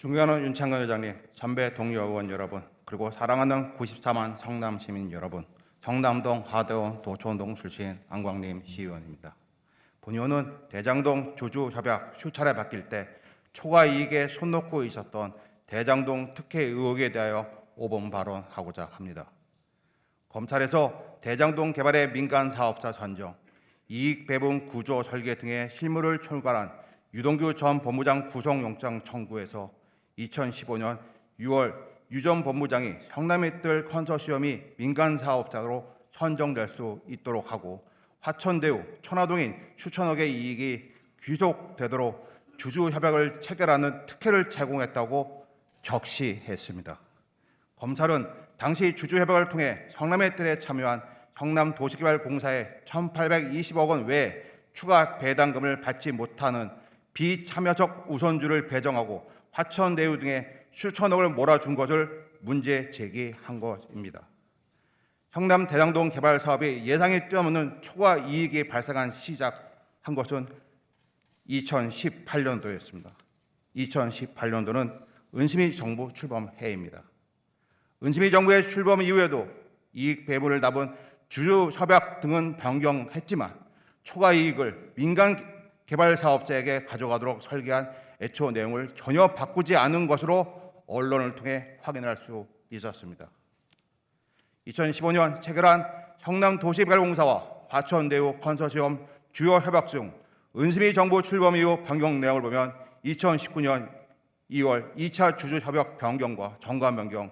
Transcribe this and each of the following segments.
존경하는 윤창근 회장님, 선배 동료 의원 여러분, 그리고 사랑하는 94만 성남 시민 여러분, 성남동 하대원 도촌동 출신 안광림 시의원입니다. 본 의원은 대장동 주주협약 수차례 바뀔 때 초과 이익에 손 놓고 있었던 대장동 특혜 의혹에 대하여 5분 발언하고자 합니다. 검찰에서 대장동 개발의 민간 사업자 선정, 이익 배분 구조 설계 등의 실무를 총괄한 유동규 전 법무장 구속영장 청구에서 2015년 6월 유 전 법무장이 성남의 뜰 컨소시엄이 민간 사업자로 선정될 수 있도록 하고 화천대유, 천화동인 수천억의 이익이 귀속되도록 주주협약을 체결하는 특혜를 제공했다고 적시했습니다. 검찰은 당시 주주협약을 통해 성남의 뜰에 참여한 성남도시개발공사의 1,820억 원 외에 추가 배당금을 받지 못하는 비참여적 우선주를 배정하고 화천대유 등의 수천억을 몰아준 것을 문제 제기한 것입니다. 성남 대장동 개발 사업이 예상에 뛰어넘는 초과 이익이 발생한 시작한 것은 2018년도였습니다. 2018년도는 은심희 정부 출범 해입니다. 은심희 정부의 출범 이후에도 이익 배분을 담은 주주협약 등은 변경했지만 초과 이익을 민간 개발 사업자에게 가져가도록 설계한 애초 내용을 전혀 바꾸지 않은 것으로 언론을 통해 확인할 수 있었습니다. 2015년 체결한 성남도시개발공사와 화천대유 컨소시엄 주요 협약 중 은심희 정부 출범 이후 변경 내용을 보면 2019년 2월 2차 주주협약 변경과 정관 변경,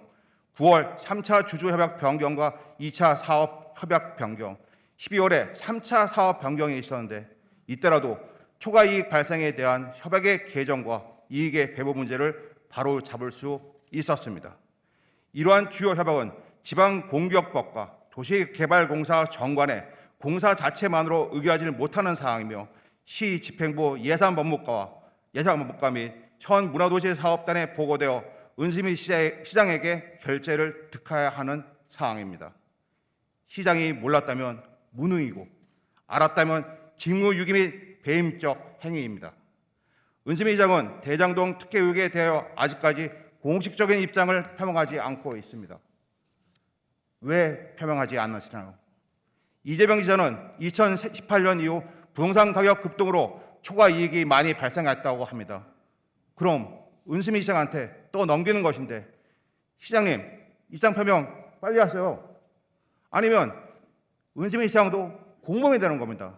9월 3차 주주협약 변경과 2차 사업협약 변경, 12월에 3차 사업 변경이 있었는데 이때라도 초과 이익 발생에 대한 협약의 개정과 이익의 배분 문제를 바로 잡을 수 있었습니다. 이러한 주요 협약은 지방공기업법과 도시개발공사 정관에 공사 자체만으로 의결하지 못하는 사항이며 시집행부 예산법무과와 예산법무과 및 현 문화도시사업단에 보고되어 은심희 시장에게 결재를 득하여야 하는 사항입니다. 시장이 몰랐다면 무능이고 알았다면 직무유기 및 배임적 행위입니다. 은심희 시장은 대장동 특혜 의혹에 대하여 아직까지 공식적인 입장을 표명하지 않고 있습니다. 왜 표명하지 않으시나요? 이재명 지사는 2018년 이후 부동산 가격 급등으로 초과 이익이 많이 발생했다고 합니다. 그럼 은심희 시장한테 또 넘기는 것인데 시장님 입장 표명 빨리 하세요. 아니면 은심희 시장도 공범이 되는 겁니다.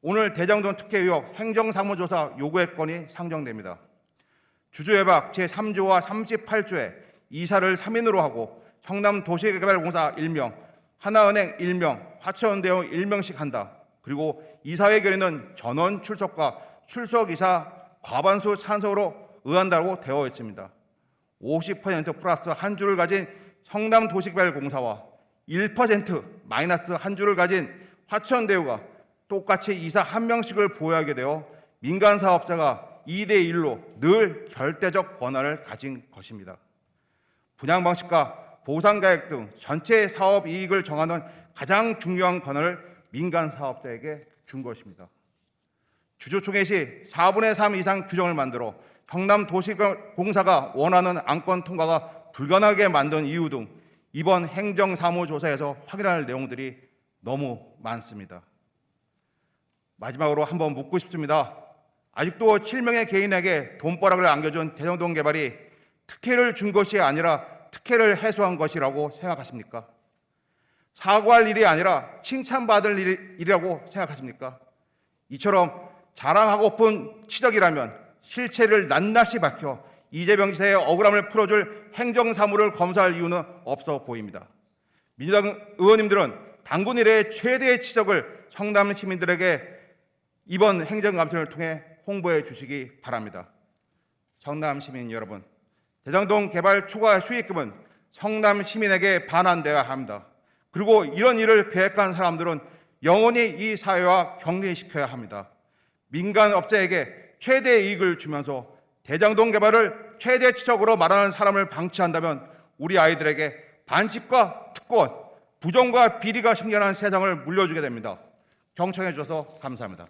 오늘 대장동 특혜 의혹 행정사무조사 요구의 건이 상정됩니다. 주주협약 제3조와 38조에 이사를 3인으로 하고 성남도시개발공사 1명, 하나은행 1명, 화천대유 1명씩 한다. 그리고 이사회 결의는 전원 출석과 출석이사 과반수 찬성으로 의한다고 되어 있습니다. 50% 플러스 한 주를 가진 성남도시개발공사와 1% 마이너스 한 주를 가진 화천대유가 똑같이 이사 한 명씩을 보유하게 되어 민간 사업자가 2대1로 늘 절대적 권한을 가진 것입니다. 분양 방식과 보상가액 등 전체 사업 이익을 정하는 가장 중요한 권한을 민간 사업자에게 준 것입니다. 주주총회 시 4분의 3 이상 규정을 만들어 성남도시공사가 원하는 안건 통과가 불가능하게 만든 이유 등 이번 행정사무조사에서 확인할 내용들이 너무 많습니다. 마지막으로 한번 묻고 싶습니다. 아직도 7명의 개인에게 돈벼락을 안겨준 대장동 개발이 특혜를 준 것이 아니라 특혜를 해소한 것이라고 생각하십니까? 사과할 일이 아니라 칭찬받을 일이라고 생각하십니까? 이처럼 자랑하고픈 치적이라면 실체를 낱낱이 밝혀 이재명 지사의 억울함을 풀어줄 행정사무를 검사할 이유는 없어 보입니다. 민주당 의원님들은 당군 이래의 최대의 치적을 성남 시민들에게 이번 행정감사를 통해 홍보해 주시기 바랍니다. 성남 시민 여러분, 대장동 개발 초과 수익금은 성남 시민에게 반환되어야 합니다. 그리고 이런 일을 계획한 사람들은 영원히 이 사회와 격리시켜야 합니다. 민간 업자에게 최대 이익을 주면서 대장동 개발을 최대 치적으로 말하는 사람을 방치한다면 우리 아이들에게 반칙과 특권, 부정과 비리가 생겨나는 세상을 물려주게 됩니다. 경청해 주셔서 감사합니다.